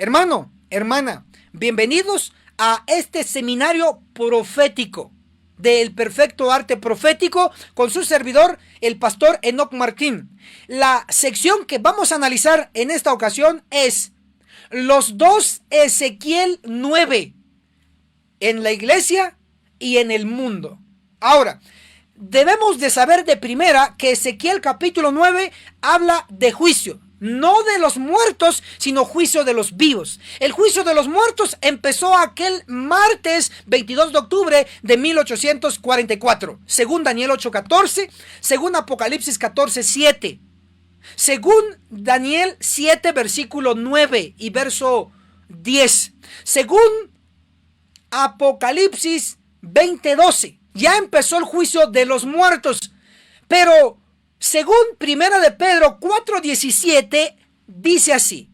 Hermano, hermana, bienvenidos a este seminario profético del perfecto arte profético con su servidor, el pastor Enoc Martín. La sección que vamos a analizar en esta ocasión es los dos Ezequiel 9 en la iglesia y en el mundo. Ahora, debemos de saber de primera que Ezequiel capítulo 9 habla de juicio. No de los muertos, sino juicio de los vivos. El juicio de los muertos empezó aquel martes 22 de octubre de 1844. Según Daniel 8:14, según Apocalipsis 14:7. Según Daniel 7, versículo 9 y verso 10. Según Apocalipsis 20:12. Ya empezó el juicio de los muertos. Pero según Primera de Pedro 4:17, dice así: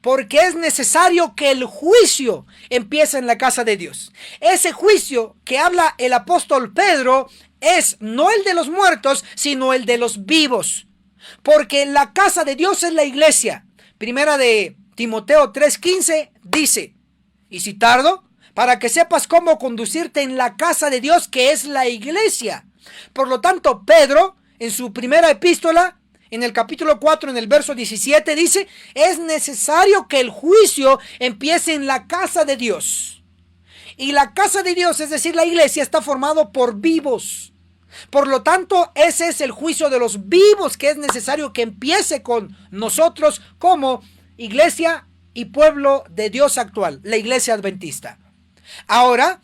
porque es necesario que el juicio empiece en la casa de Dios. Ese juicio que habla el apóstol Pedro es no el de los muertos, sino el de los vivos. Porque la casa de Dios es la iglesia. Primera de Timoteo 3:15 dice, y si tardo, para que sepas cómo conducirte en la casa de Dios, que es la iglesia. Por lo tanto, Pedro, en su primera epístola, en el capítulo 4, en el verso 17, dice, es necesario que el juicio empiece en la casa de Dios. Y la casa de Dios, es decir, la iglesia, está formado por vivos. Por lo tanto, ese es el juicio de los vivos que es necesario que empiece con nosotros como iglesia y pueblo de Dios actual, la iglesia adventista. Ahora,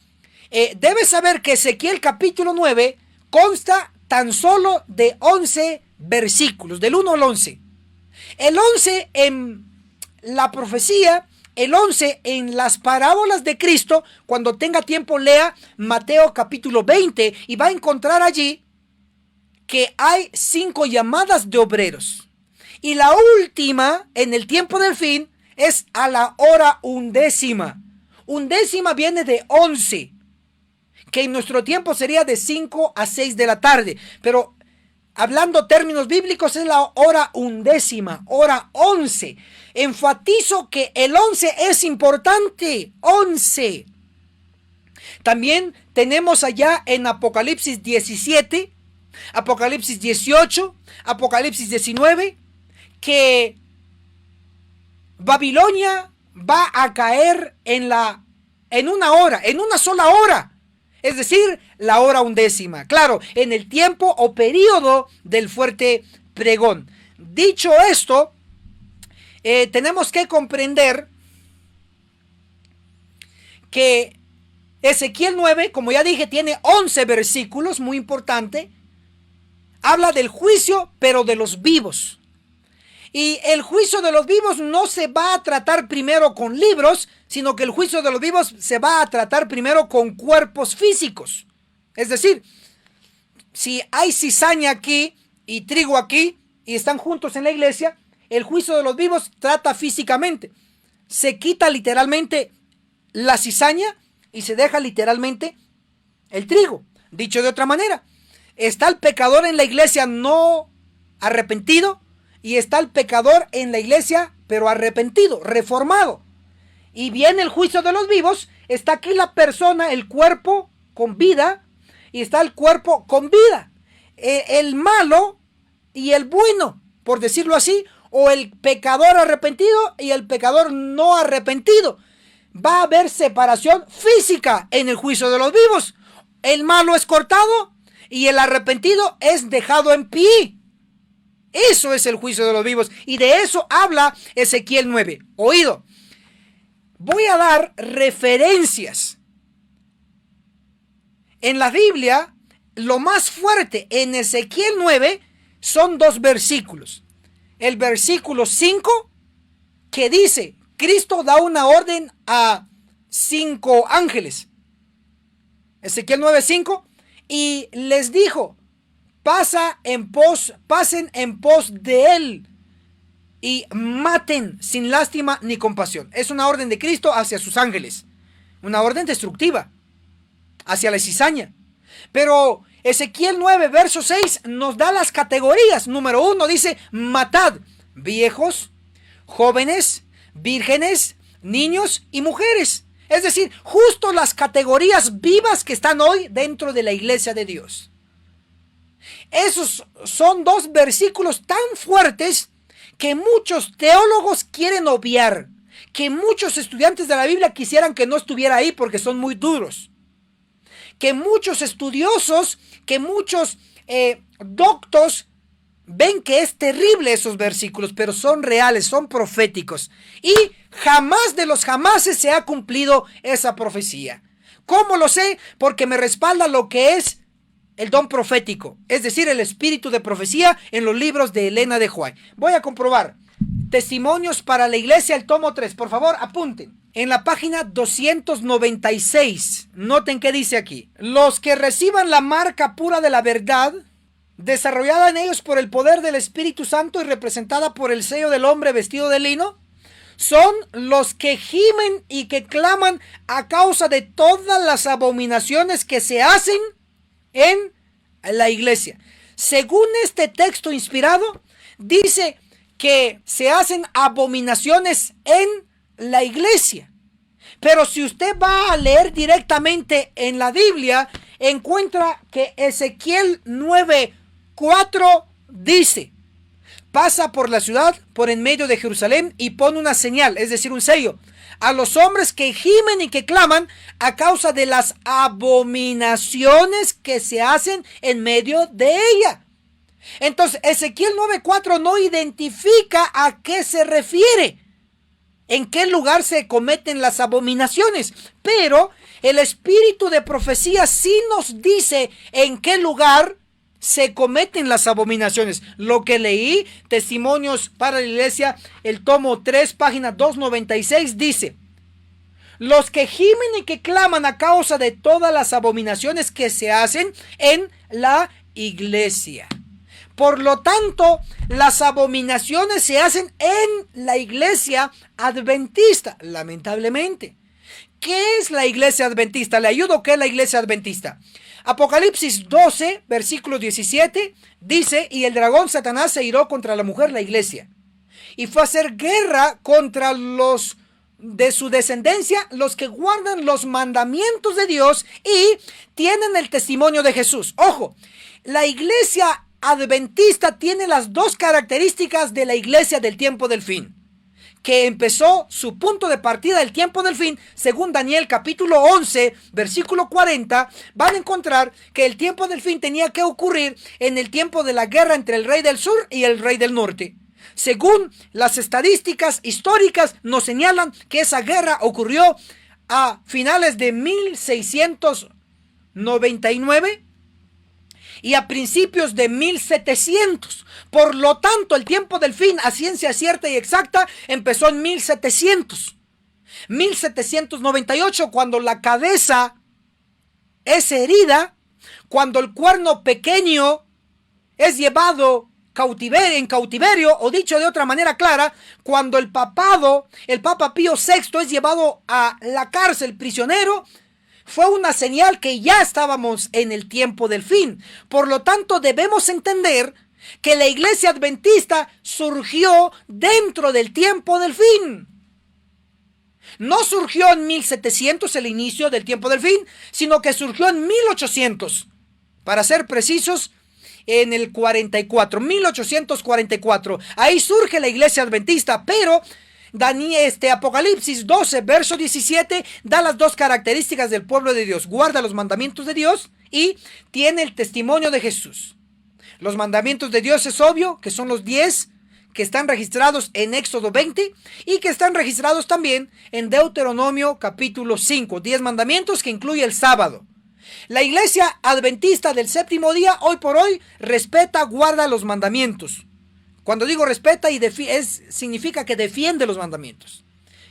debes saber que Ezequiel capítulo 9 consta tan solo de 11 versículos, del 1 al 11. El 11 en la profecía, el 11 en las parábolas de Cristo. Cuando tenga tiempo, lea Mateo capítulo 20 y va a encontrar allí que hay 5 llamadas de obreros. Y la última, en el tiempo del fin, es a la hora undécima. Undécima viene de 11. Que en nuestro tiempo sería de 5 a 6 de la tarde. Pero hablando términos bíblicos es la hora undécima, hora 11. Enfatizo que el 11 es importante, 11. También tenemos allá en Apocalipsis 17, Apocalipsis 18, Apocalipsis 19, que Babilonia va a caer en una hora, en una sola hora. Es decir, la hora undécima. Claro, en el tiempo o periodo del fuerte pregón. Dicho esto, tenemos que comprender que Ezequiel 9, como ya dije, tiene 11 versículos, muy importante. Habla del juicio, pero de los vivos. Y el juicio de los vivos no se va a tratar primero con libros, sino que el juicio de los vivos se va a tratar primero con cuerpos físicos. Es decir, si hay cizaña aquí y trigo aquí y están juntos en la iglesia, el juicio de los vivos trata físicamente. Se quita literalmente la cizaña y se deja literalmente el trigo. Dicho de otra manera, está el pecador en la iglesia no arrepentido, y está el pecador en la iglesia, pero arrepentido, reformado. Y viene el juicio de los vivos. Está aquí la persona, el cuerpo con vida, y está el cuerpo con vida. El malo y el bueno, por decirlo así, o el pecador arrepentido y el pecador no arrepentido. Va a haber separación física en el juicio de los vivos. El malo es cortado y el arrepentido es dejado en pie. Eso es el juicio de los vivos. Y de eso habla Ezequiel 9. Oído. Voy a dar referencias. En la Biblia, lo más fuerte en Ezequiel 9 son 2 versículos. El versículo 5 que dice, Cristo da una orden a 5 ángeles. Ezequiel 9:5. Y les dijo, pasen en pos de él y maten sin lástima ni compasión. Es una orden de Cristo hacia sus ángeles, una orden destructiva hacia la cizaña. Pero Ezequiel 9 verso 6 nos da las categorías. Número 1 dice, matad viejos, jóvenes, vírgenes, niños y mujeres. Es decir, justo las categorías vivas que están hoy dentro de la iglesia de Dios. Esos son dos versículos tan fuertes que muchos teólogos quieren obviar, que muchos estudiantes de la Biblia quisieran que no estuviera ahí porque son muy duros, que muchos estudiosos, que muchos doctos ven que es terrible esos versículos, pero son reales, son proféticos. Y jamás de los jamases se ha cumplido esa profecía. ¿Cómo lo sé? Porque me respalda lo que es el don profético, es decir, el espíritu de profecía en los libros de Elena de White. Voy a comprobar. Testimonios para la iglesia, el tomo 3. Por favor, apunten. En la página 296, noten qué dice aquí. Los que reciban la marca pura de la verdad, desarrollada en ellos por el poder del Espíritu Santo y representada por el sello del hombre vestido de lino, son los que gimen y que claman a causa de todas las abominaciones que se hacen en la iglesia. Según este texto inspirado, dice que se hacen abominaciones en la iglesia. Pero si usted va a leer directamente en la Biblia, encuentra que Ezequiel 9:4 dice: pasa por la ciudad, por en medio de Jerusalén, y pone una señal, es decir, un sello, a los hombres que gimen y que claman a causa de las abominaciones que se hacen en medio de ella. Entonces, Ezequiel 9:4 no identifica a qué se refiere, en qué lugar se cometen las abominaciones, pero el espíritu de profecía sí nos dice en qué lugar se cometen las abominaciones. Lo que leí, Testimonios para la Iglesia, el tomo 3, página 296, dice: los que gimen y que claman a causa de todas las abominaciones que se hacen en la iglesia. Por lo tanto, las abominaciones se hacen en la iglesia adventista, lamentablemente. ¿Qué es la iglesia adventista? ¿Le ayudo? ¿Qué es la iglesia adventista? Apocalipsis 12, versículo 17, dice: y el dragón Satanás se iró contra la mujer, la iglesia, y fue a hacer guerra contra los de su descendencia, los que guardan los mandamientos de Dios y tienen el testimonio de Jesús. Ojo, la iglesia adventista tiene las dos características de la iglesia del tiempo del fin, que empezó su punto de partida del tiempo del fin. Según Daniel capítulo 11 versículo 40, van a encontrar que el tiempo del fin tenía que ocurrir en el tiempo de la guerra entre el rey del sur y el rey del norte. Según las estadísticas históricas nos señalan que esa guerra ocurrió a finales de 1699 y a principios de 1700. Por lo tanto, el tiempo del fin, a ciencia cierta y exacta, empezó en 1798, cuando la cabeza es herida, cuando el cuerno pequeño es llevado en cautiverio, o dicho de otra manera clara, cuando el Papa Pío VI es llevado a la cárcel prisionero. Fue una señal que ya estábamos en el tiempo del fin. Por lo tanto, debemos entender que la iglesia adventista surgió dentro del tiempo del fin. No surgió en 1700, el inicio del tiempo del fin, sino que surgió en 1800. Para ser precisos, en el 44, 1844. Ahí surge la iglesia adventista, pero Apocalipsis 12, verso 17, da las dos características del pueblo de Dios: guarda los mandamientos de Dios y tiene el testimonio de Jesús. Los mandamientos de Dios es obvio que son los 10 que están registrados en Éxodo 20 y que están registrados también en Deuteronomio capítulo 5, 10 mandamientos que incluye el sábado. La iglesia adventista del séptimo día, hoy por hoy, respeta, guarda los mandamientos. Cuando digo respeta significa que defiende los mandamientos.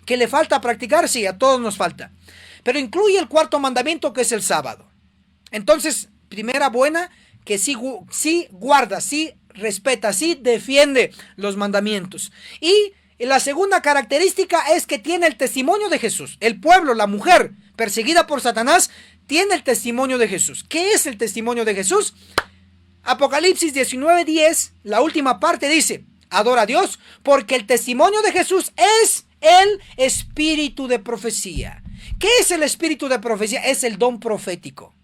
¿Que le falta practicar? Sí, a todos nos falta. Pero incluye el cuarto mandamiento, que es el sábado. Entonces, primera buena, que sí guarda, sí respeta, sí defiende los mandamientos. Y la segunda característica es que tiene el testimonio de Jesús. El pueblo, la mujer perseguida por Satanás, tiene el testimonio de Jesús. ¿Qué es el testimonio de Jesús? Apocalipsis 19:10, la última parte dice: adora a Dios, porque el testimonio de Jesús es el espíritu de profecía. ¿Qué es el espíritu de profecía? Es el don profético.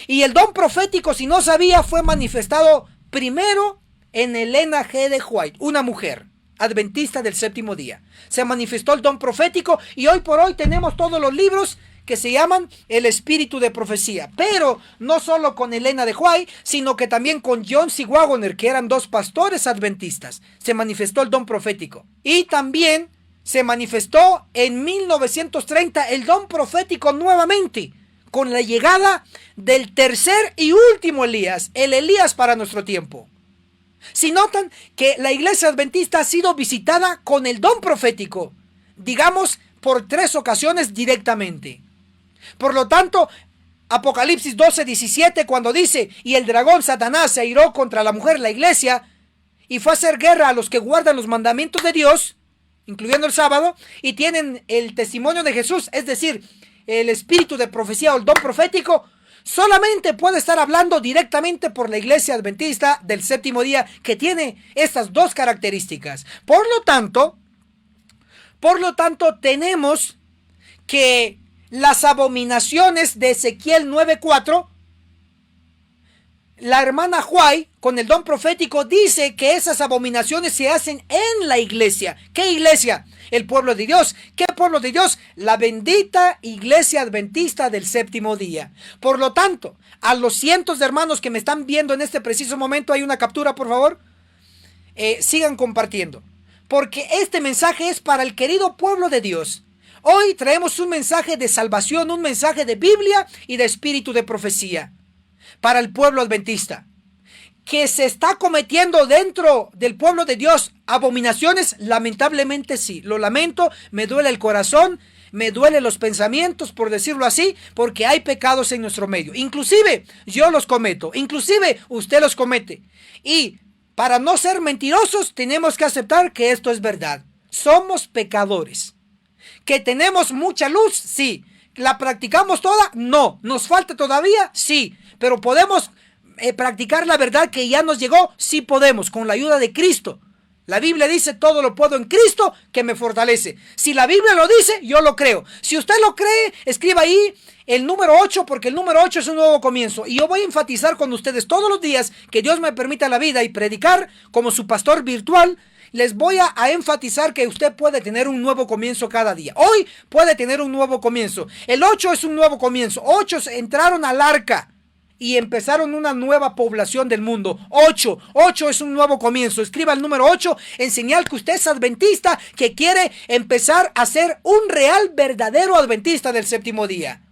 Y el don profético, si no sabía, fue manifestado primero en Elena G. de White, una mujer adventista del séptimo día. Se manifestó el don profético y hoy por hoy tenemos todos los libros que se llaman el espíritu de profecía. Pero no solo con Elena de White, sino que también con John C. Waggoner, que eran dos pastores adventistas. Se manifestó el don profético. Y también se manifestó en 1930 el don profético nuevamente, con la llegada del tercer y último Elías, el Elías para nuestro tiempo. Si notan que la iglesia adventista ha sido visitada con el don profético, digamos, por 3 ocasiones directamente. Por lo tanto, Apocalipsis 12:17, cuando dice, y el dragón Satanás se airó contra la mujer, la iglesia, y fue a hacer guerra a los que guardan los mandamientos de Dios, incluyendo el sábado, y tienen el testimonio de Jesús, es decir, el espíritu de profecía o el don profético, solamente puede estar hablando directamente por la iglesia adventista del séptimo día, que tiene estas 2 características. Por lo tanto, tenemos que las abominaciones de Ezequiel 9:4, la hermana White, con el don profético, dice que esas abominaciones se hacen en la iglesia. ¿Qué iglesia? El pueblo de Dios. ¿Qué pueblo de Dios? La bendita iglesia adventista del séptimo día. Por lo tanto, a los cientos de hermanos que me están viendo en este preciso momento, hay una captura, por favor. Sigan compartiendo, porque este mensaje es para el querido pueblo de Dios. Hoy traemos un mensaje de salvación, un mensaje de Biblia y de espíritu de profecía para el pueblo adventista. ¿Que se está cometiendo dentro del pueblo de Dios abominaciones? Lamentablemente sí. Lo lamento, me duele el corazón, me duelen los pensamientos, por decirlo así, porque hay pecados en nuestro medio. Inclusive yo los cometo, inclusive usted los comete. Y para no ser mentirosos, tenemos que aceptar que esto es verdad. Somos pecadores. ¿Que tenemos mucha luz? Sí. ¿La practicamos toda? No. ¿Nos falta todavía? Sí. Pero podemos practicar la verdad que ya nos llegó. Sí podemos, con la ayuda de Cristo. La Biblia dice, todo lo puedo en Cristo que me fortalece. Si la Biblia lo dice, yo lo creo. Si usted lo cree, escriba ahí el número 8, porque el número 8 es un nuevo comienzo. Y yo voy a enfatizar con ustedes todos los días que Dios me permita la vida y predicar como su pastor virtual. Les voy a enfatizar que usted puede tener un nuevo comienzo cada día. Hoy puede tener un nuevo comienzo. El 8 es un nuevo comienzo. 8 entraron al arca y empezaron una nueva población del mundo. 8 es un nuevo comienzo. Escriba el número 8 en señal que usted es adventista, que quiere empezar a ser un real, verdadero adventista del séptimo día.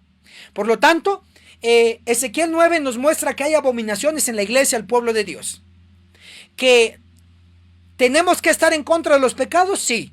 Por lo tanto, Ezequiel 9 nos muestra que hay abominaciones en la iglesia, el pueblo de Dios. Que ¿tenemos que estar en contra de los pecados? Sí.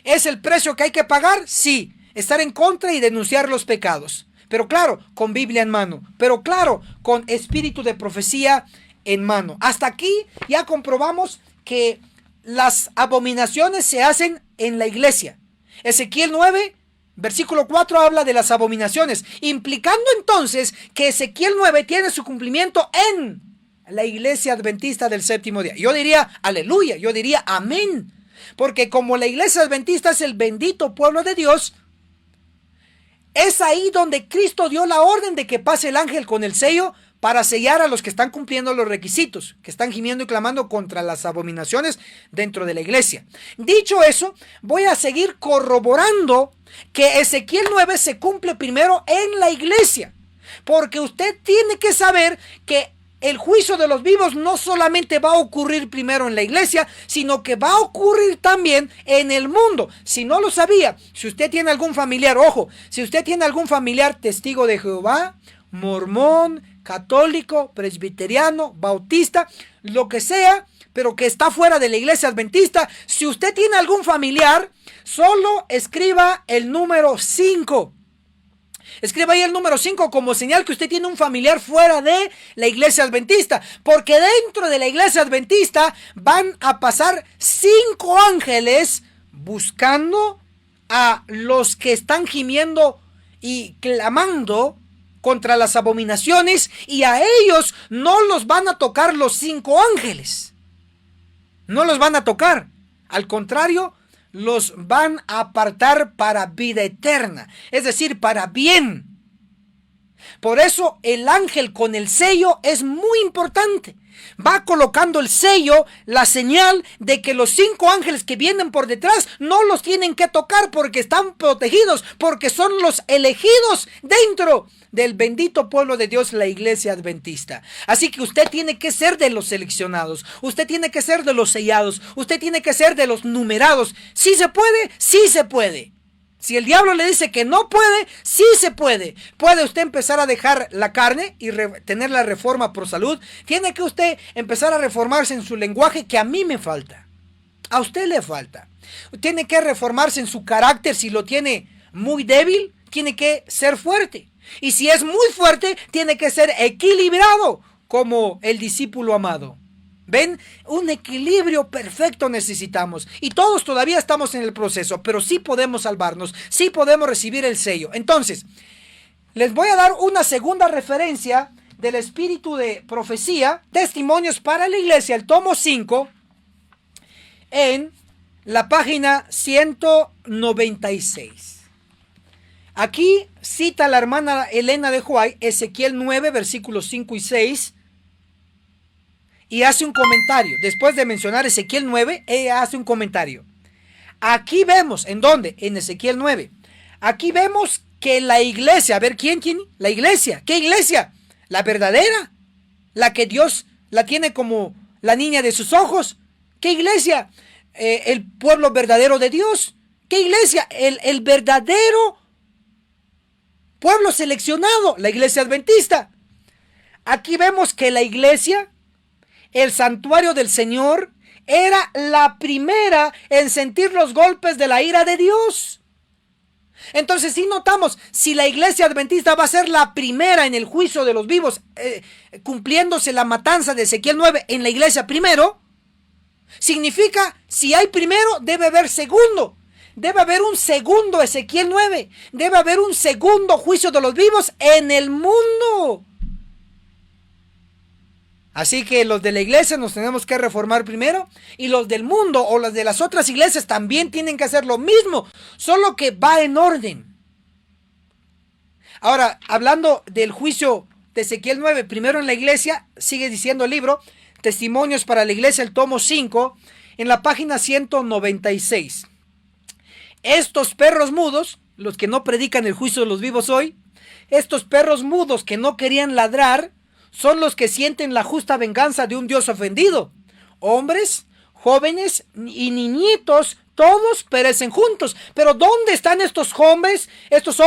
¿Es el precio que hay que pagar? Sí. Estar en contra y denunciar los pecados. Pero claro, con Biblia en mano. Pero claro, con espíritu de profecía en mano. Hasta aquí ya comprobamos que las abominaciones se hacen en la iglesia. Ezequiel 9, versículo 4 habla de las abominaciones, implicando entonces que Ezequiel 9 tiene su cumplimiento en la iglesia adventista del séptimo día. Yo diría aleluya, yo diría amén. Porque como la iglesia adventista es el bendito pueblo de Dios, es ahí donde Cristo dio la orden de que pase el ángel con el sello para sellar a los que están cumpliendo los requisitos, que están gimiendo y clamando contra las abominaciones dentro de la iglesia. Dicho eso, voy a seguir corroborando que Ezequiel 9 se cumple primero en la iglesia. Porque usted tiene que saber que el juicio de los vivos no solamente va a ocurrir primero en la iglesia, sino que va a ocurrir también en el mundo. Si no lo sabía, si usted tiene algún familiar, ojo, si usted tiene algún familiar testigo de Jehová, mormón, católico, presbiteriano, bautista, lo que sea, pero que está fuera de la iglesia adventista, si usted tiene algún familiar, solo escriba el número 5. Escriba ahí el número 5 como señal que usted tiene un familiar fuera de la iglesia adventista. Porque dentro de la iglesia adventista van a pasar 5 ángeles buscando a los que están gimiendo y clamando contra las abominaciones. Y a ellos no los van a tocar los 5 ángeles. No los van a tocar. Al contrario, los van a apartar para vida eterna, es decir, para bien. Por eso el ángel con el sello es muy importante. Va colocando el sello, la señal de que los 5 ángeles que vienen por detrás no los tienen que tocar porque están protegidos, porque son los elegidos dentro del bendito pueblo de Dios, la iglesia adventista. Así que usted tiene que ser de los seleccionados, usted tiene que ser de los sellados, usted tiene que ser de los numerados. ¿Sí se puede? Sí se puede. Si el diablo le dice que no puede, sí se puede. Puede usted empezar a dejar la carne y tener la reforma por salud. Tiene que usted empezar a reformarse en su lenguaje, que a mí me falta. A usted le falta. Tiene que reformarse en su carácter. Si lo tiene muy débil, tiene que ser fuerte. Y si es muy fuerte, tiene que ser equilibrado como el discípulo amado. ¿Ven? Un equilibrio perfecto necesitamos. Y todos todavía estamos en el proceso, pero sí podemos salvarnos, sí podemos recibir el sello. Entonces, les voy a dar una segunda referencia del espíritu de profecía, Testimonios para la Iglesia, el tomo 5, en la página 196. Aquí cita la hermana Elena de White, Ezequiel 9, versículos 5 y 6. Y hace un comentario. Después de mencionar Ezequiel 9, ella hace un comentario. Aquí vemos, ¿en dónde? En Ezequiel 9. Aquí vemos que la iglesia, a ver, ¿quién? La iglesia. ¿Qué iglesia? La verdadera. La que Dios la tiene como la niña de sus ojos. ¿Qué iglesia? El pueblo verdadero de Dios. ¿Qué iglesia? El verdadero pueblo seleccionado. La iglesia adventista. Aquí vemos que la iglesia, el santuario del Señor, era la primera en sentir los golpes de la ira de Dios. Entonces, si notamos, si la iglesia adventista va a ser la primera en el juicio de los vivos, cumpliéndose la matanza de Ezequiel 9 en la iglesia primero, significa, si hay primero, debe haber segundo. Debe haber un segundo Ezequiel 9. Debe haber un segundo juicio de los vivos en el mundo. Así que los de la iglesia nos tenemos que reformar primero, y los del mundo o los de las otras iglesias también tienen que hacer lo mismo, solo que va en orden. Ahora, hablando del juicio de Ezequiel 9, primero en la iglesia, sigue diciendo el libro, Testimonios para la Iglesia, el tomo 5, en la página 196. Estos perros mudos, los que no predican el juicio de los vivos hoy, estos perros mudos que no querían ladrar, son los que sienten la justa venganza de un Dios ofendido. Hombres, jóvenes y niñitos, todos perecen juntos. Pero ¿dónde están estos hombres, estos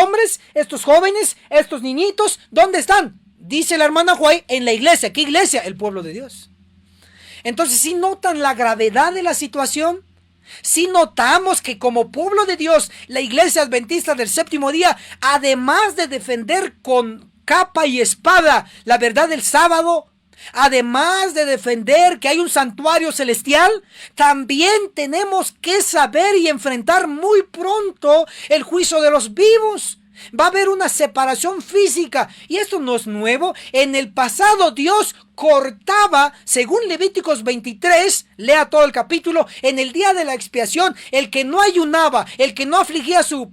jóvenes, estos niñitos? ¿Dónde están? Dice la hermana White, en la iglesia. ¿Qué iglesia? El pueblo de Dios. Entonces, ¿sí notan la gravedad de la situación? Si notamos que como pueblo de Dios, la iglesia adventista del séptimo día, además de defender con capa y espada la verdad del sábado, además de defender que hay un santuario celestial, también tenemos que saber y enfrentar muy pronto el juicio de los vivos. Va a haber una separación física, y esto no es nuevo. En el pasado Dios cortaba, según Levíticos 23, lea todo el capítulo, en el día de la expiación, el que no ayunaba, el que no afligía su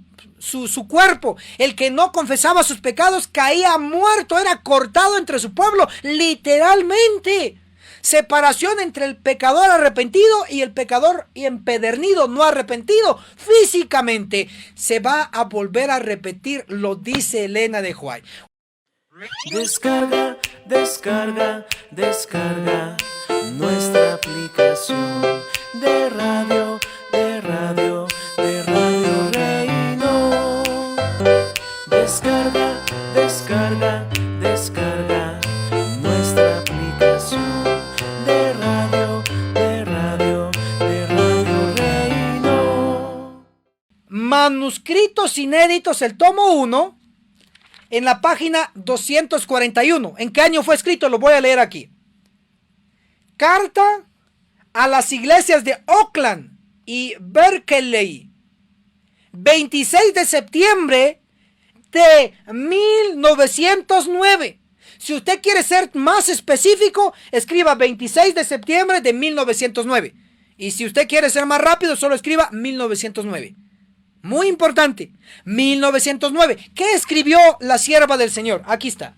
cuerpo, el que no confesaba sus pecados, caía muerto, era cortado entre su pueblo, literalmente. Separación entre el pecador arrepentido y el pecador empedernido, no arrepentido. Físicamente se va a volver a repetir, lo dice Elena de White. Descarga nuestra aplicación de radio Reino. Descarga nuestra aplicación de radio Reino. Manuscritos inéditos, el tomo 1, en la página 241. ¿En qué año fue escrito? Lo voy a leer aquí. Carta a las iglesias de Oakland y Berkeley, 26 de septiembre de 1909. Si usted quiere ser más específico, escriba 26 de septiembre de 1909. Y si usted quiere ser más rápido, solo escriba 1909. Muy importante, 1909. ¿Qué escribió la sierva del Señor? Aquí está.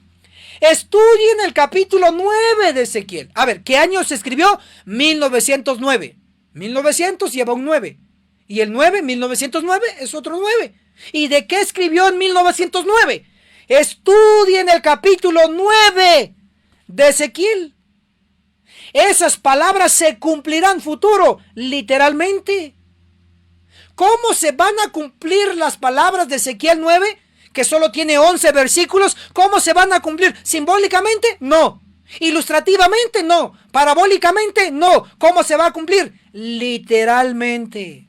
Estudien el capítulo 9 de Ezequiel. A ver, ¿qué año se escribió? 1909. 1900 lleva un 9. Y el 9, 1909, es otro 9. ¿Y de qué escribió en 1909? Estudien el capítulo 9 de Ezequiel. Esas palabras se cumplirán futuro, literalmente. ¿Cómo se van a cumplir las palabras de Ezequiel 9, que solo tiene 11 versículos? ¿Cómo se van a cumplir? ¿Simbólicamente? No. ¿Ilustrativamente? No. ¿Parabólicamente? No. ¿Cómo se va a cumplir? Literalmente.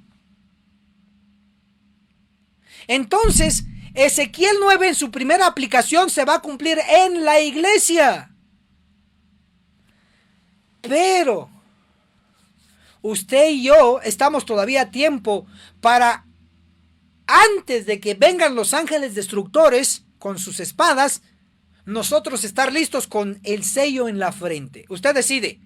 Entonces, Ezequiel 9 en su primera aplicación se va a cumplir en la iglesia. Pero usted y yo estamos todavía a tiempo para, antes de que vengan los ángeles destructores con sus espadas, nosotros estar listos con el sello en la frente. Usted decide,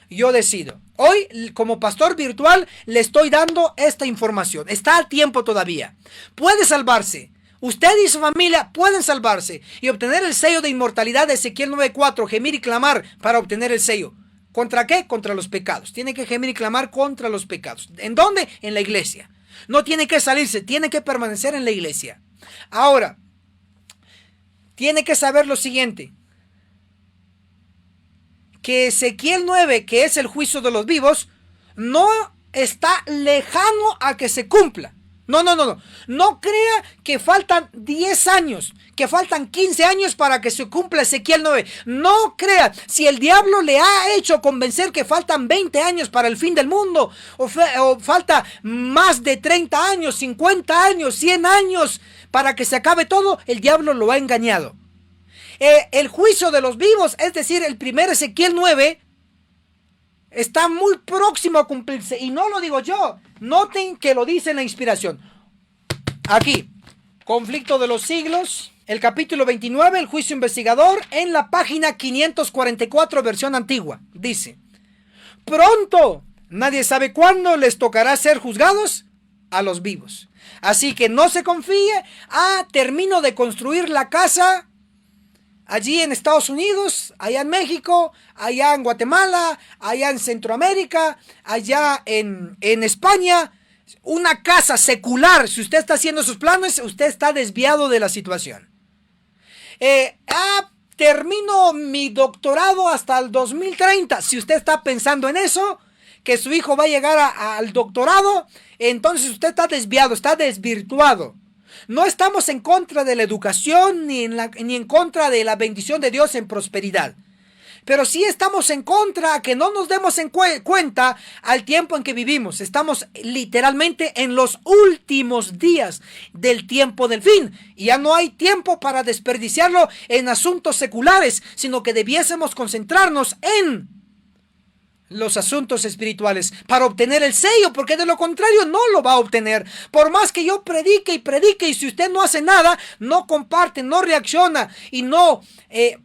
yo decido. Hoy, como pastor virtual, le estoy dando esta información. Está a tiempo todavía. Puede salvarse. Usted y su familia pueden salvarse y obtener el sello de inmortalidad de Ezequiel 9:4, gemir y clamar para obtener el sello. ¿Contra qué? Contra los pecados. Tiene que gemir y clamar contra los pecados. ¿En dónde? En la iglesia. No tiene que salirse, tiene que permanecer en la iglesia. Ahora, tiene que saber lo siguiente. Que Ezequiel 9, que es el juicio de los vivos, no está lejano a que se cumpla. No. No crea que faltan 10 años, que faltan 15 años para que se cumpla Ezequiel 9. No crea. Si el diablo le ha hecho convencer que faltan 20 años para el fin del mundo, o falta más de 30 años, 50 años, 100 años para que se acabe todo, el diablo lo ha engañado. El juicio de los vivos, es decir, el primer Ezequiel 9, está muy próximo a cumplirse. Y no lo digo yo. Noten que lo dice en la inspiración. Aquí, Conflicto de los Siglos, el capítulo 29, el juicio investigador, en la página 544, versión antigua. Dice: pronto, nadie sabe cuándo les tocará ser juzgados a los vivos. Así que no se confíe. Termino de construir la casa allí en Estados Unidos, allá en México, allá en Guatemala, allá en Centroamérica, allá en España. Una casa secular. Si usted está haciendo sus planes, usted está desviado de la situación. Termino mi doctorado hasta el 2030. Si usted está pensando en eso, que su hijo va a llegar al doctorado, entonces usted está desviado, está desvirtuado. No estamos en contra de la educación ni en contra de la bendición de Dios en prosperidad. Pero sí estamos en contra que no nos demos en cuenta al tiempo en que vivimos. Estamos literalmente en los últimos días del tiempo del fin. Y ya no hay tiempo para desperdiciarlo en asuntos seculares, sino que debiésemos concentrarnos en los asuntos espirituales para obtener el sello, porque de lo contrario no lo va a obtener. Por más que yo predique, y si usted no hace nada, no comparte, no reacciona y no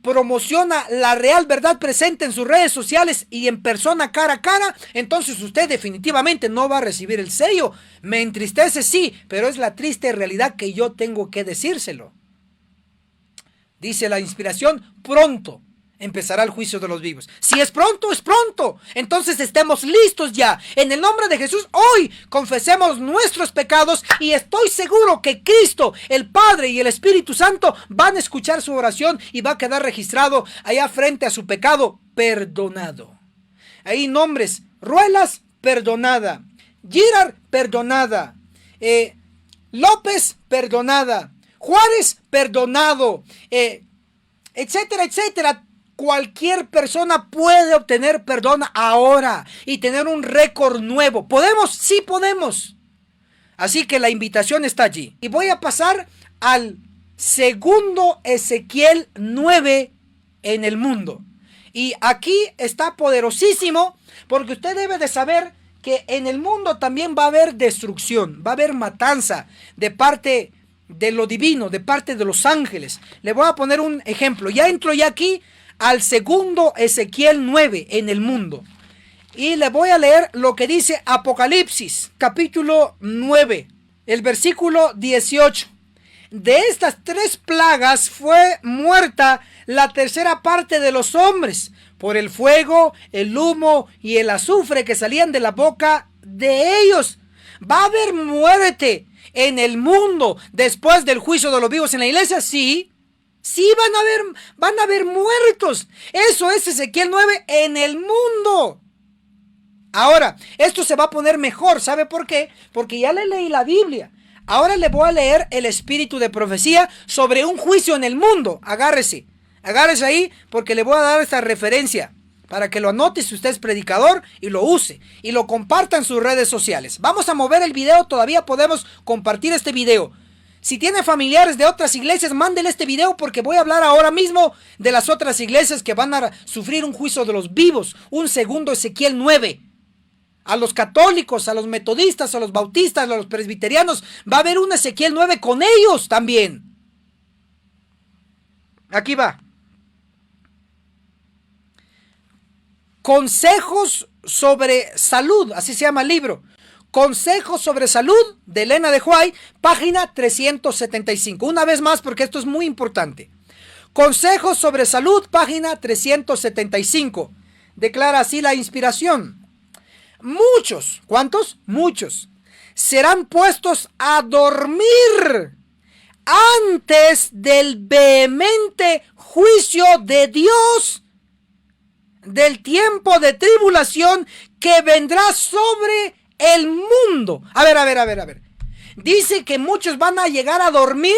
promociona la real verdad presente en sus redes sociales y en persona, cara a cara, entonces usted definitivamente no va a recibir el sello. Me entristece, sí, pero es la triste realidad que yo tengo que decírselo. Dice la inspiración: pronto empezará el juicio de los vivos. Si es pronto, es pronto. Entonces estemos listos ya. En el nombre de Jesús, hoy confesemos nuestros pecados y estoy seguro que Cristo, el Padre y el Espíritu Santo van a escuchar su oración y va a quedar registrado allá frente a su pecado perdonado. Ahí nombres: Ruelas, perdonada; Girard, perdonada; López, perdonada; Juárez, perdonado, etcétera, etcétera. Cualquier persona puede obtener perdón ahora y tener un récord nuevo. ¿Podemos? Sí podemos. Así que la invitación está allí. Y voy a pasar al segundo Ezequiel 9 en el mundo. Y aquí está poderosísimo, porque usted debe de saber que en el mundo también va a haber destrucción, va a haber matanza de parte de lo divino, de parte de los ángeles. Le voy a poner un ejemplo. Ya entro ya aquí al segundo Ezequiel 9 en el mundo. Y le voy a leer lo que dice Apocalipsis, capítulo 9, el versículo 18. De estas 3 plagas fue muerta la tercera parte de los hombres, por el fuego, el humo y el azufre que salían de la boca de ellos. ¿Va a haber muerte en el mundo después del juicio de los vivos en la iglesia? Sí. Sí, van a haber muertos. Eso es Ezequiel 9 en el mundo. Ahora, esto se va a poner mejor. ¿Sabe por qué? Porque ya le leí la Biblia. Ahora le voy a leer el espíritu de profecía sobre un juicio en el mundo. Agárrese ahí, porque le voy a dar esta referencia para que lo anote si usted es predicador y lo use y lo comparta en sus redes sociales. Vamos a mover el video, todavía podemos compartir este video. Si tiene familiares de otras iglesias, mándele este video, porque voy a hablar ahora mismo de las otras iglesias que van a sufrir un juicio de los vivos. Un segundo Ezequiel 9. A los católicos, a los metodistas, a los bautistas, a los presbiterianos, va a haber un Ezequiel 9 con ellos también. Aquí va. Consejos sobre salud, así se llama el libro. Consejos sobre salud de Elena de White, página 375. Una vez más, porque esto es muy importante. Consejos sobre salud, página 375. Declara así la inspiración. Muchos, ¿cuántos? Muchos serán puestos a dormir antes del vehemente juicio de Dios, del tiempo de tribulación que vendrá sobre el mundo. A ver. Dice que muchos van a llegar a dormir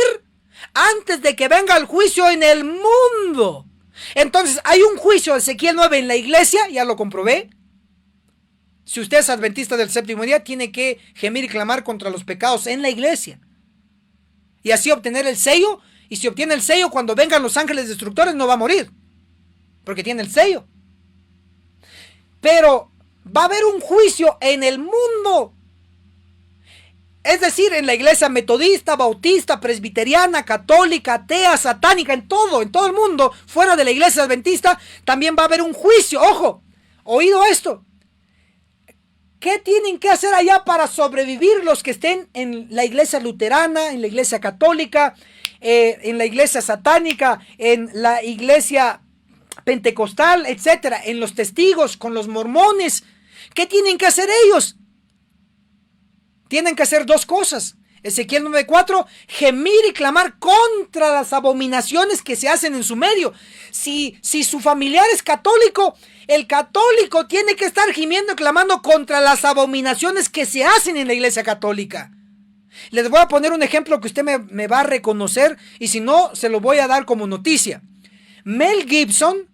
antes de que venga el juicio en el mundo. Entonces, hay un juicio de Ezequiel 9 en la iglesia, ya lo comprobé. Si usted es adventista del séptimo día, tiene que gemir y clamar contra los pecados en la iglesia. Y así obtener el sello. Y si obtiene el sello, cuando vengan los ángeles destructores no va a morir, porque tiene el sello. Pero va a haber un juicio en el mundo. Es decir, en la iglesia metodista, bautista, presbiteriana, católica, atea, satánica, en todo el mundo, fuera de la iglesia adventista, también va a haber un juicio. Ojo, oído esto. ¿Qué tienen que hacer allá para sobrevivir los que estén en la iglesia luterana, en la iglesia católica, en la iglesia satánica, en la iglesia pentecostal, etcétera, en los testigos, con los mormones? ¿Qué tienen que hacer ellos? Tienen que hacer 2 cosas. Ezequiel 9:4, gemir y clamar contra las abominaciones que se hacen en su medio. Si su familiar es católico, el católico tiene que estar gimiendo y clamando contra las abominaciones que se hacen en la iglesia católica. Les voy a poner un ejemplo que usted me va a reconocer, y si no, se lo voy a dar como noticia. Mel Gibson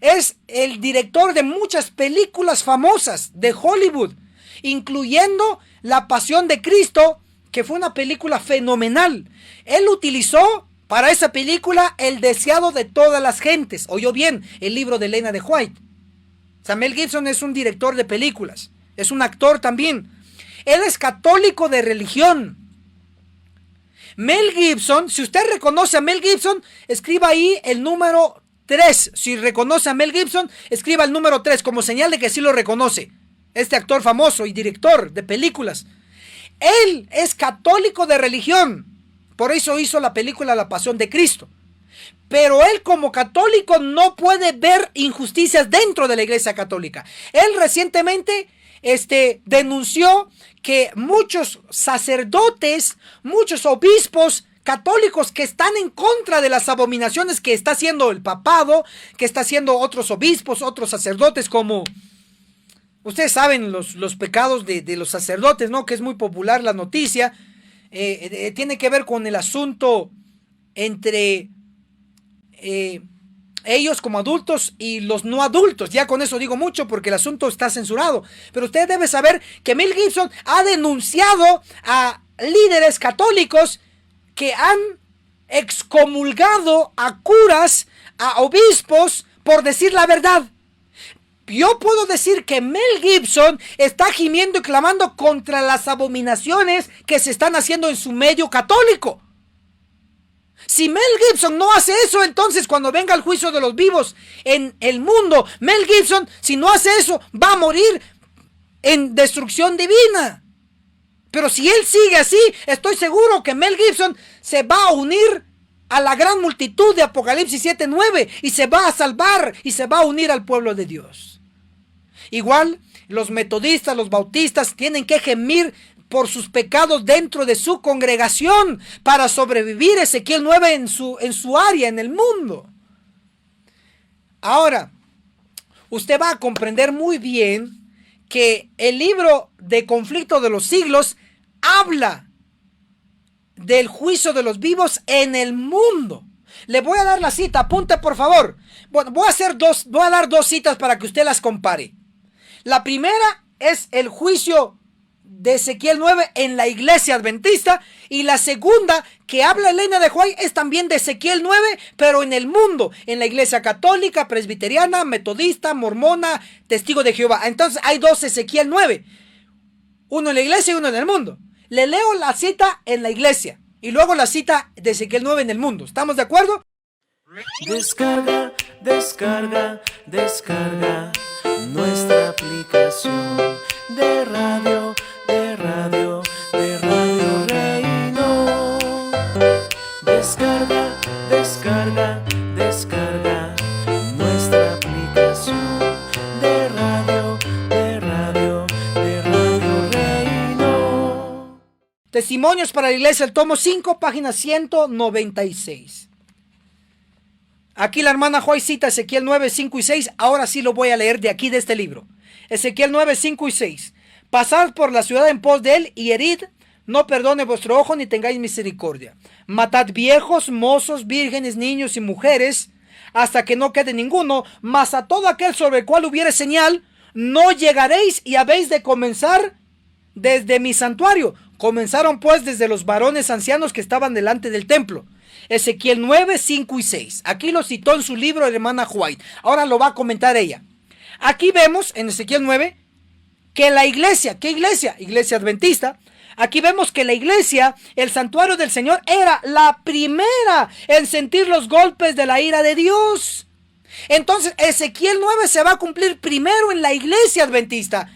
es el director de muchas películas famosas de Hollywood, incluyendo La Pasión de Cristo, que fue una película fenomenal. Él utilizó para esa película El deseado de todas las gentes. Oyó bien, el libro de Elena de White. Mel Gibson es un director de películas, es un actor también. Él es católico de religión. Mel Gibson, si usted reconoce a Mel Gibson, escriba ahí el número 3. Si reconoce a Mel Gibson, escriba el número 3 como señal de que sí lo reconoce. Este actor famoso y director de películas. Él es católico de religión. Por eso hizo la película La Pasión de Cristo. Pero él, como católico, no puede ver injusticias dentro de la iglesia católica. Él recientemente denunció que muchos sacerdotes, muchos obispos católicos que están en contra de las abominaciones que está haciendo el papado, que está haciendo otros obispos, otros sacerdotes, como ustedes saben los pecados de los sacerdotes, ¿no? Que es muy popular la noticia. Tiene que ver con el asunto entre ellos como adultos y los no adultos. Ya con eso digo mucho, porque el asunto está censurado. Pero usted debe saber que Mel Gibson ha denunciado a líderes católicos que han excomulgado a curas, a obispos, por decir la verdad. Yo puedo decir que Mel Gibson está gimiendo y clamando contra las abominaciones que se están haciendo en su medio católico. Si Mel Gibson no hace eso, entonces cuando venga el juicio de los vivos en el mundo, Mel Gibson, si no hace eso, va a morir en destrucción divina. Pero si él sigue así, estoy seguro que Mel Gibson se va a unir a la gran multitud de Apocalipsis 7:9 y se va a salvar y se va a unir al pueblo de Dios. Igual, los metodistas, los bautistas tienen que gemir por sus pecados dentro de su congregación para sobrevivir Ezequiel 9 en su área, en el mundo. Ahora, usted va a comprender muy bien que el libro de Conflicto de los Siglos habla del juicio de los vivos en el mundo. Le voy a dar la cita, apunte por favor. Bueno, voy a dar dos citas para que usted las compare. La primera es el juicio de Ezequiel 9 en la iglesia adventista, y la segunda que habla Elena de White es también de Ezequiel 9, pero en el mundo, en la iglesia católica, presbiteriana, metodista, mormona, testigo de Jehová. Entonces hay dos Ezequiel 9, uno en la iglesia y uno en el mundo. Le leo la cita en la iglesia y luego la cita de Ezequiel 9 en el mundo. ¿Estamos de acuerdo? Descarga, descarga, descarga nuestra aplicación de radio, de radio, de Radio Reino. Descarga, descarga, descarga nuestra aplicación de radio, de radio, de Radio Reino. Testimonios para la iglesia, el tomo 5, página 196. Aquí la hermana Joy cita Ezequiel 9, 5 y 6. Ahora sí lo voy a leer de aquí, de este libro. Ezequiel 9, 5 y 6. Pasad por la ciudad en pos de él y herid, no perdone vuestro ojo ni tengáis misericordia. Matad viejos, mozos, vírgenes, niños y mujeres, hasta que no quede ninguno, mas a todo aquel sobre el cual hubiere señal, no llegaréis y habéis de comenzar desde mi santuario. Comenzaron pues desde los varones ancianos que estaban delante del templo. Ezequiel 9, 5 y 6. Aquí lo citó en su libro la hermana White. Ahora lo va a comentar ella. Aquí vemos en Ezequiel 9 que la iglesia, ¿qué iglesia? Iglesia adventista. Aquí vemos que la iglesia, el santuario del Señor, era la primera en sentir los golpes de la ira de Dios. Entonces Ezequiel 9 se va a cumplir primero en la iglesia adventista.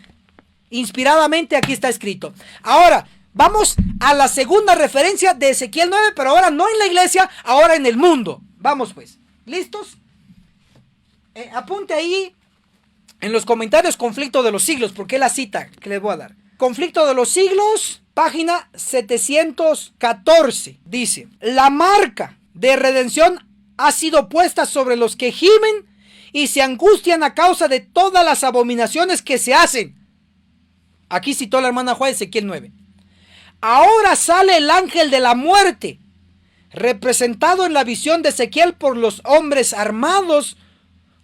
Inspiradamente aquí está escrito. Ahora vamos a la segunda referencia de Ezequiel 9, pero ahora no en la iglesia, ahora en el mundo. Vamos pues, ¿listos? Apunte ahí en los comentarios Conflicto de los Siglos, porque es la cita que les voy a dar. Conflicto de los Siglos, página 714, dice: la marca de redención ha sido puesta sobre los que gimen y se angustian a causa de todas las abominaciones que se hacen. Aquí citó la hermana Juan Ezequiel 9. Ahora sale el ángel de la muerte, representado en la visión de Ezequiel por los hombres armados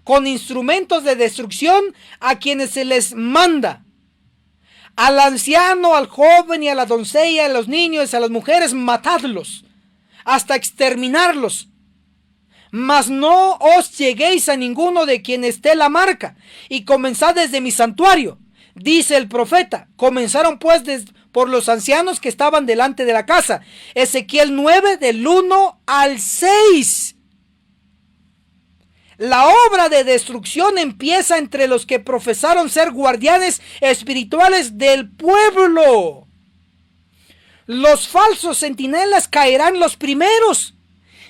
con instrumentos de destrucción, a quienes se les manda: al anciano, al joven y a la doncella, a los niños, a las mujeres, matadlos hasta exterminarlos. Mas no os lleguéis a ninguno de quien esté la marca, y comenzad desde mi santuario, dice el profeta. Comenzaron pues por los ancianos que estaban delante de la casa. Ezequiel 9 del 1 al 6. La obra de destrucción empieza entre los que profesaron ser guardianes espirituales del pueblo. Los falsos centinelas caerán los primeros.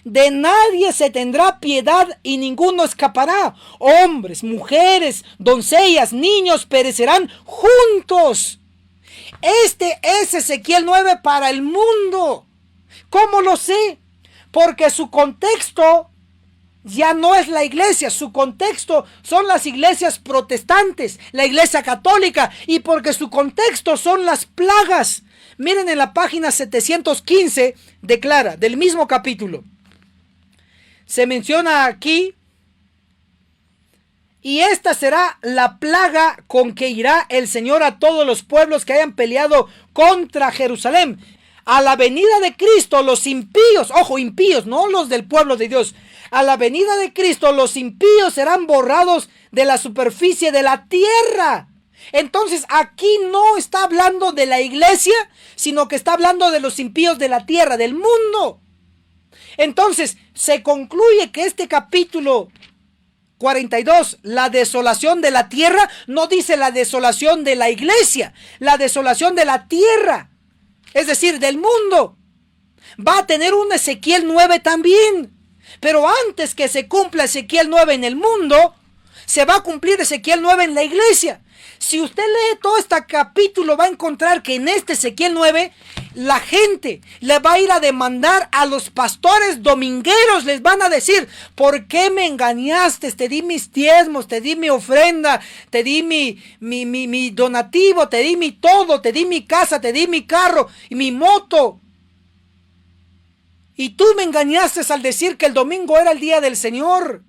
De nadie se tendrá piedad y ninguno escapará. Hombres, mujeres, doncellas, niños perecerán juntos. Este es Ezequiel 9 para el mundo. ¿Cómo lo sé? Porque su contexto ya no es la iglesia, su contexto son las iglesias protestantes, la iglesia católica, y porque su contexto son las plagas. Miren en la página 715, declara, del mismo capítulo. Se menciona aquí: y esta será la plaga con que irá el Señor a todos los pueblos que hayan peleado contra Jerusalén. A la venida de Cristo los impíos, ojo, impíos, no los del pueblo de Dios. A la venida de Cristo los impíos serán borrados de la superficie de la tierra. Entonces aquí no está hablando de la iglesia, sino que está hablando de los impíos de la tierra, del mundo. Entonces, se concluye que este capítulo 42, la desolación de la tierra, no dice la desolación de la iglesia, la desolación de la tierra, es decir, del mundo. Va a tener un Ezequiel 9 también, pero antes que se cumpla Ezequiel 9 en el mundo, se va a cumplir Ezequiel 9 en la iglesia. Si usted lee todo este capítulo, va a encontrar que en este Ezequiel 9, la gente le va a ir a demandar a los pastores domingueros. Les van a decir: ¿por qué me engañaste? Te di mis diezmos, te di mi ofrenda, te di mi donativo, te di mi todo, te di mi casa, te di mi carro y mi moto. Y tú me engañaste al decir que el domingo era el día del Señor.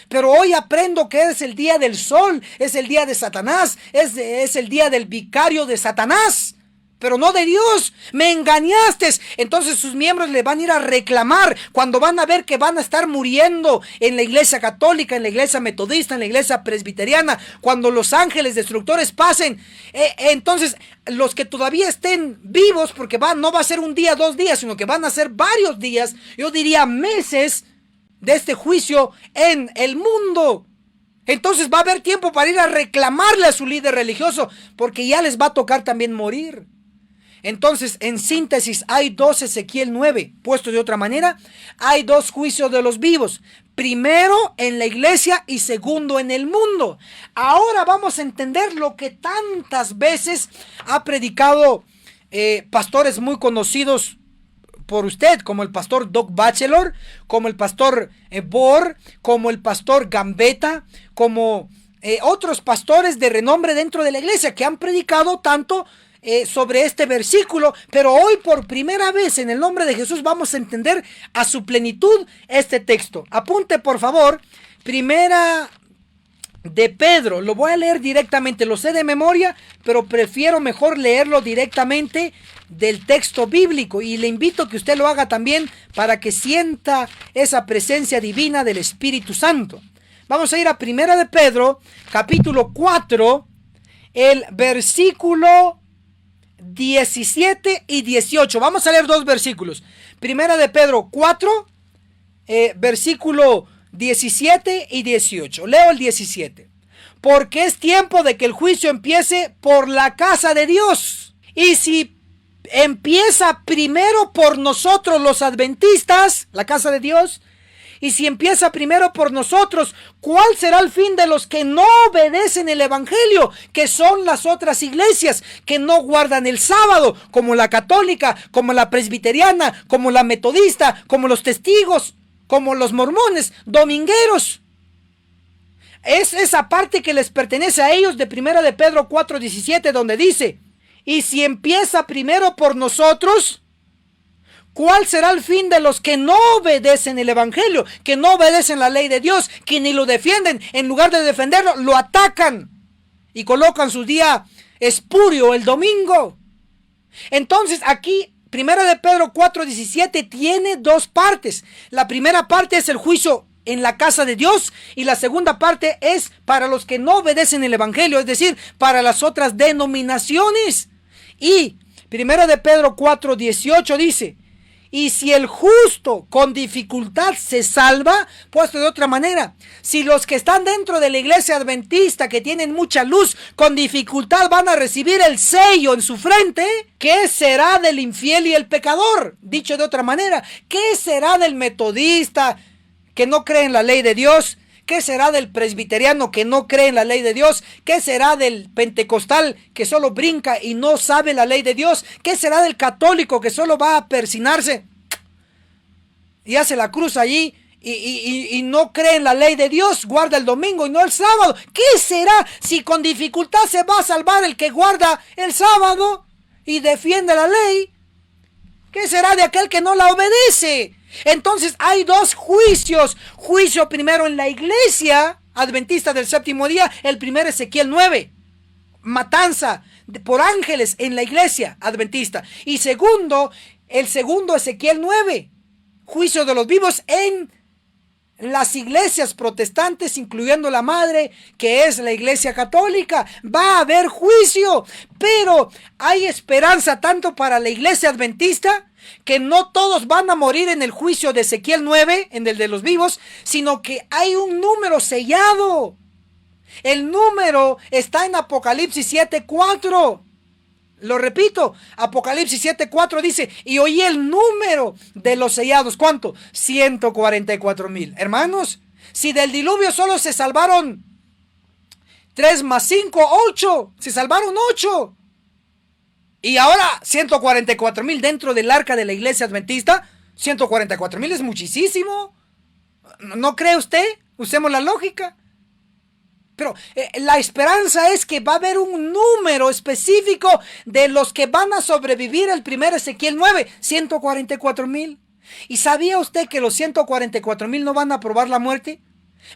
Pero hoy aprendo que es el día del sol, es el día de Satanás, es el día del vicario de Satanás, pero no de Dios. Me engañaste. Entonces sus miembros le van a ir a reclamar cuando van a ver que van a estar muriendo en la iglesia católica, en la iglesia metodista, en la iglesia presbiteriana, cuando los ángeles destructores pasen. Entonces los que todavía estén vivos, porque no va a ser un día, 2 días, sino que van a ser varios días, yo diría meses, de este juicio en el mundo. Entonces va a haber tiempo para ir a reclamarle a su líder religioso, porque ya les va a tocar también morir. Entonces, en síntesis, hay 2 Ezequiel 9. Puesto de otra manera, hay 2 juicios de los vivos. Primero en la iglesia y segundo en el mundo. Ahora vamos a entender lo que tantas veces ha predicado pastores muy conocidos por usted, como el pastor Doug Batchelor, como el pastor Bohr, como el pastor Gambetta, como otros pastores de renombre dentro de la iglesia que han predicado tanto sobre este versículo. Pero hoy, por primera vez, en el nombre de Jesús, vamos a entender a su plenitud este texto. Apunte, por favor, Primera de Pedro. Lo voy a leer directamente, lo sé de memoria, pero prefiero mejor leerlo directamente del texto bíblico, y le invito a que usted lo haga también para que sienta esa presencia divina del Espíritu Santo. Vamos a ir a Primera de Pedro, capítulo 4, el versículo 17 y 18. Vamos a leer 2 versículos. Primera de Pedro 4, versículo 17 y 18. Leo el 17. Porque es tiempo de que el juicio empiece por la casa de Dios. Y si empieza primero por nosotros los adventistas, la casa de Dios, y si empieza primero por nosotros, ¿cuál será el fin de los que no obedecen el evangelio? Que son las otras iglesias que no guardan el sábado, como la católica, como la presbiteriana, como la metodista, como los testigos, como los mormones, domingueros. Es esa parte que les pertenece a ellos de Primera de Pedro 4:17, donde dice: y si empieza primero por nosotros, ¿cuál será el fin de los que no obedecen el evangelio, que no obedecen la ley de Dios, que ni lo defienden? En lugar de defenderlo, lo atacan y colocan su día espurio el domingo. Entonces aquí Primera de Pedro 4:17 tiene 2 partes. La primera parte es el juicio en la casa de Dios, y la segunda parte es para los que no obedecen el evangelio, es decir, para las otras denominaciones. Y Primera de Pedro 4:18 dice: y si el justo con dificultad se salva, puesto de otra manera, si los que están dentro de la iglesia adventista, que tienen mucha luz, con dificultad van a recibir el sello en su frente, ¿qué será del infiel y el pecador? Dicho de otra manera, ¿qué será del metodista que no cree en la ley de Dios? ¿Qué será del presbiteriano que no cree en la ley de Dios? ¿Qué será del pentecostal que solo brinca y no sabe la ley de Dios? ¿Qué será del católico que solo va a persinarse y hace la cruz allí y no cree en la ley de Dios? Guarda el domingo y no el sábado. ¿Qué será si con dificultad se va a salvar el que guarda el sábado y defiende la ley? ¿Qué será de aquel que no la obedece? Entonces hay 2 juicios. Juicio primero en la iglesia adventista del séptimo día, el primer Ezequiel 9, matanza por ángeles en la iglesia adventista. Y segundo, el segundo Ezequiel 9, juicio de los vivos en las iglesias protestantes, incluyendo la madre, que es la iglesia católica. Va a haber juicio, pero hay esperanza tanto para la iglesia adventista, que no todos van a morir en el juicio de Ezequiel 9, en el de los vivos, sino que hay un número sellado. El número está en Apocalipsis 7:4. Lo repito, Apocalipsis 7:4 dice, y oí el número de los sellados. ¿Cuánto? 144,000. Hermanos, si del diluvio solo se salvaron 3 más 5, 8. Se salvaron 8. Y ahora 144,000 dentro del arca de la iglesia adventista. 144,000 es muchísimo. ¿No cree usted? Usemos la lógica. Pero la esperanza es que va a haber un número específico de los que van a sobrevivir el primer Ezequiel 9, 144,000. ¿Y sabía usted que los 144,000 no van a probar la muerte?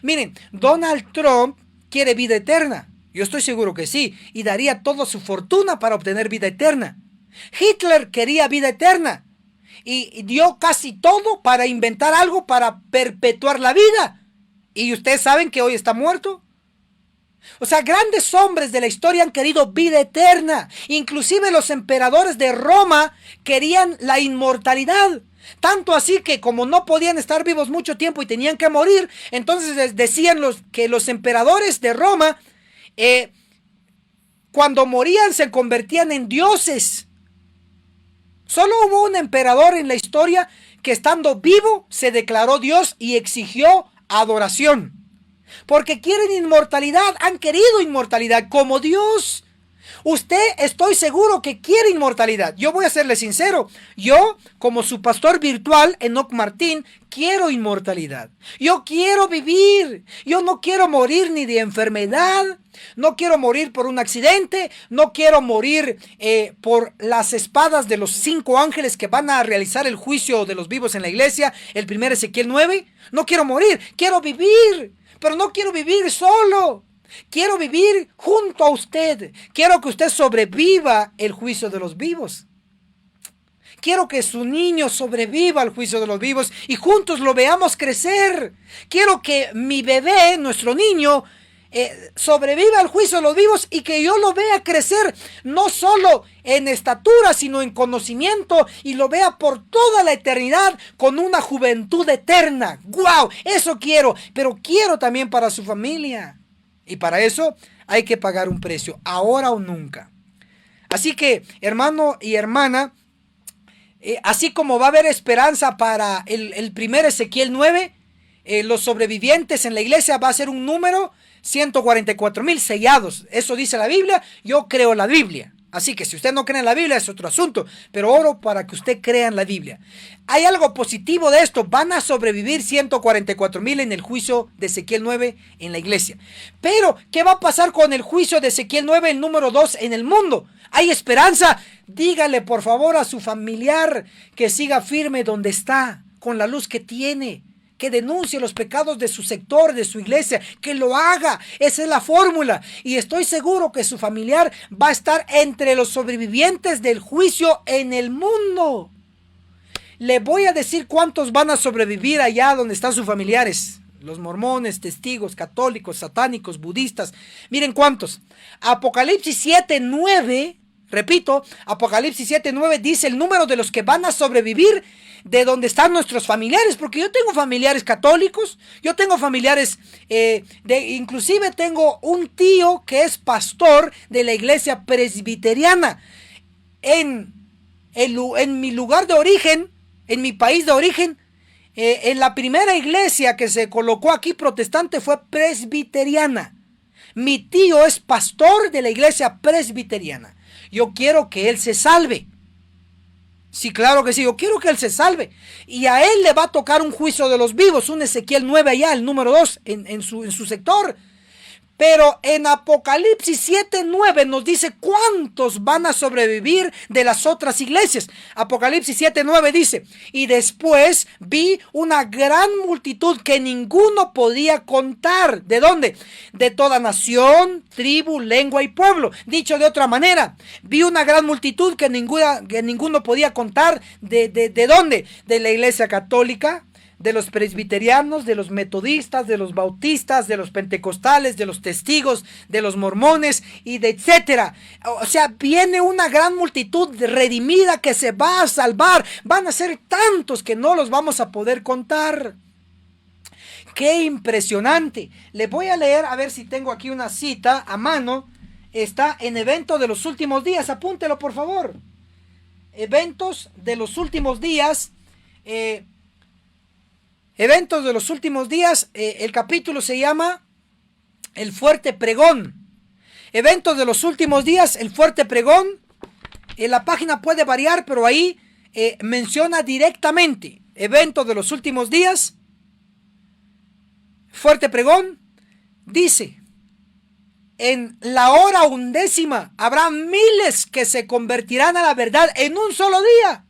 Miren, Donald Trump quiere vida eterna. Yo estoy seguro que sí, y daría toda su fortuna para obtener vida eterna. Hitler quería vida eterna y dio casi todo para inventar algo para perpetuar la vida. ¿Y ustedes saben que hoy está muerto? O sea, grandes hombres de la historia han querido vida eterna. Inclusive los emperadores de Roma querían la inmortalidad. Tanto así que como no podían estar vivos mucho tiempo y tenían que morir, entonces decían que los emperadores de Roma, cuando morían se convertían en dioses. Solo hubo un emperador en la historia que estando vivo se declaró Dios y exigió adoración. Porque quieren inmortalidad, han querido inmortalidad como Dios. Usted, estoy seguro que quiere inmortalidad. Yo voy a serle sincero. Yo, como su pastor virtual, Enoch Martín, quiero inmortalidad. Yo quiero vivir. Yo no quiero morir ni de enfermedad. No quiero morir por un accidente. No quiero morir por las espadas de los 5 ángeles que van a realizar el juicio de los vivos en la iglesia. El primer Ezequiel 9. No quiero morir. Quiero vivir. Pero no quiero vivir solo. Quiero vivir junto a usted. Quiero que usted sobreviva el juicio de los vivos. Quiero que su niño sobreviva al juicio de los vivos y juntos lo veamos crecer. Quiero que mi bebé, nuestro niño, sobreviva al juicio de los vivos y que yo lo vea crecer, no solo en estatura, sino en conocimiento, y lo vea por toda la eternidad con una juventud eterna. ¡Wow! Eso quiero, pero quiero también para su familia. Y para eso hay que pagar un precio, ahora o nunca. Así que, hermano y hermana, así como va a haber esperanza para el primer Ezequiel 9, los sobrevivientes en la iglesia va a ser un número, 144,000 sellados. Eso dice la Biblia, yo creo la Biblia. Así que si usted no cree en la Biblia es otro asunto, pero oro para que usted crea en la Biblia. Hay algo positivo de esto, van a sobrevivir 144,000 en el juicio de Ezequiel 9 en la iglesia. Pero, ¿qué va a pasar con el juicio de Ezequiel 9, el número 2 en el mundo? ¿Hay esperanza? Dígale por favor a su familiar que siga firme donde está, con la luz que tiene. Que denuncie los pecados de su sector, de su iglesia, que lo haga. Esa es la fórmula. Y estoy seguro que su familiar va a estar entre los sobrevivientes del juicio en el mundo. Le voy a decir cuántos van a sobrevivir allá donde están sus familiares. Los mormones, testigos, católicos, satánicos, budistas. Miren cuántos. Apocalipsis 7:9, repito, Apocalipsis 7:9 dice el número de los que van a sobrevivir de donde están nuestros familiares, porque yo tengo familiares católicos, yo tengo familiares, inclusive tengo un tío que es pastor de la iglesia presbiteriana. En mi lugar de origen, en mi país de origen, en la primera iglesia que se colocó aquí protestante fue presbiteriana. Mi tío es pastor de la iglesia presbiteriana. Yo quiero que él se salve. Sí, claro que sí, yo quiero que él se salve. Y a él le va a tocar un juicio de los vivos, un Ezequiel 9 allá, el número 2 en su sector. Pero en Apocalipsis 7:9 nos dice cuántos van a sobrevivir de las otras iglesias. Apocalipsis 7:9 dice, y después vi una gran multitud que ninguno podía contar. ¿De dónde? De toda nación, tribu, lengua y pueblo. Dicho de otra manera, vi una gran multitud que ninguno podía contar. ¿De dónde? De la iglesia católica, de los presbiterianos, de los metodistas, de los bautistas, de los pentecostales, de los testigos, de los mormones y de etcétera. O sea, viene una gran multitud redimida que se va a salvar. Van a ser tantos que no los vamos a poder contar. ¡Qué impresionante! Le voy a leer, a ver si tengo aquí una cita a mano. Está en Evento de los Últimos Días. Apúntelo, por favor. Eventos de los Últimos Días. Eventos de los Últimos Días. El capítulo se llama El Fuerte Pregón. Eventos de los Últimos Días, El Fuerte Pregón. La página puede variar, pero ahí menciona directamente Eventos de los Últimos Días. Fuerte Pregón. Dice: en la hora 11 habrá miles que se convertirán a la verdad en un solo día.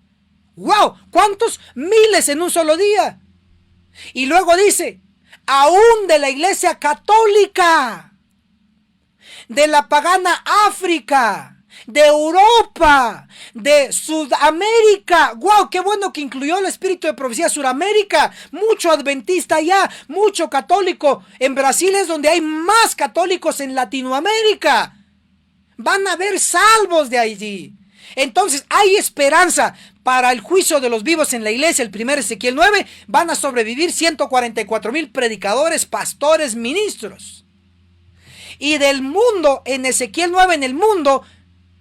¡Wow! ¿Cuántos miles en un solo día? Y luego dice: aún de la iglesia católica, de la pagana África, de Europa, de Sudamérica. ¡Wow! ¡Qué bueno que incluyó el espíritu de profecía Sudamérica! Mucho adventista allá, mucho católico. En Brasil es donde hay más católicos en Latinoamérica. Van a haber salvos de allí. Entonces hay esperanza para el juicio de los vivos en la iglesia. El 1 Ezequiel 9, van a sobrevivir 144,000 predicadores, pastores, ministros. Y del mundo, en Ezequiel 9, en el mundo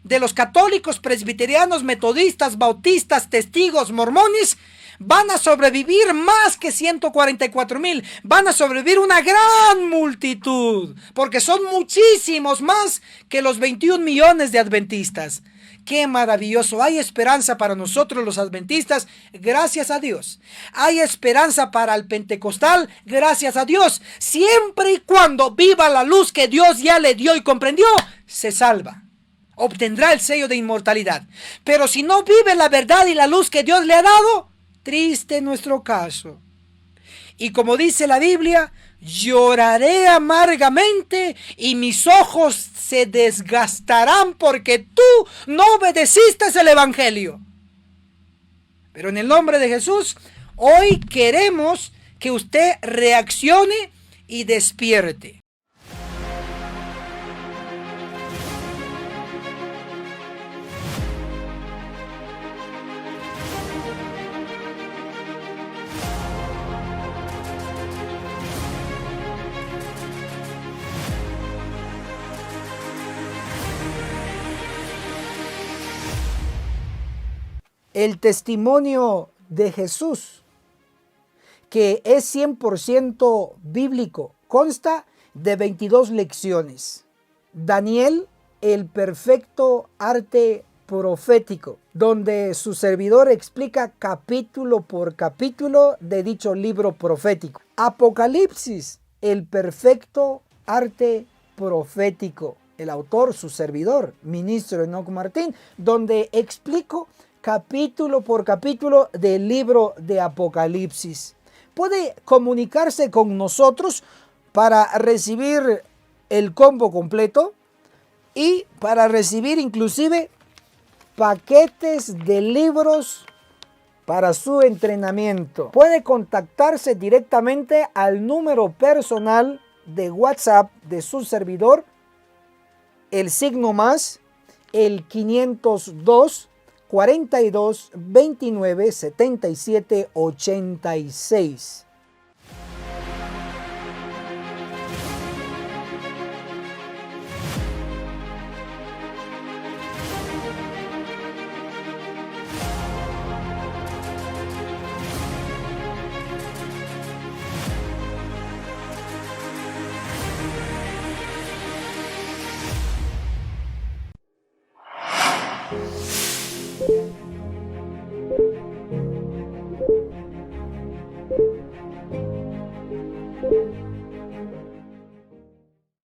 de los católicos, presbiterianos, metodistas, bautistas, testigos, mormones, van a sobrevivir más que 144,000. Van a sobrevivir una gran multitud, porque son muchísimos más que los 21 millones de adventistas. ¡Qué maravilloso! Hay esperanza para nosotros los adventistas, gracias a Dios. Hay esperanza para el pentecostal, gracias a Dios. Siempre y cuando viva la luz que Dios ya le dio y comprendió, se salva. Obtendrá el sello de inmortalidad. Pero si no vive la verdad y la luz que Dios le ha dado, triste nuestro caso. Y como dice la Biblia, lloraré amargamente y mis ojos se desgastarán porque tú no obedeciste el evangelio. Pero en el nombre de Jesús, hoy queremos que usted reaccione y despierte. El testimonio de Jesús, que es 100% bíblico, consta de 22 lecciones. Daniel, el perfecto arte profético, donde su servidor explica capítulo por capítulo de dicho libro profético. Apocalipsis, el perfecto arte profético. El autor, su servidor, ministro Enoch Martín, donde explico capítulo por capítulo del libro de Apocalipsis. Puede comunicarse con nosotros para recibir el combo completo y para recibir inclusive paquetes de libros para su entrenamiento. Puede contactarse directamente al número personal de WhatsApp de su servidor, el signo más, el 502 42 29 77 86.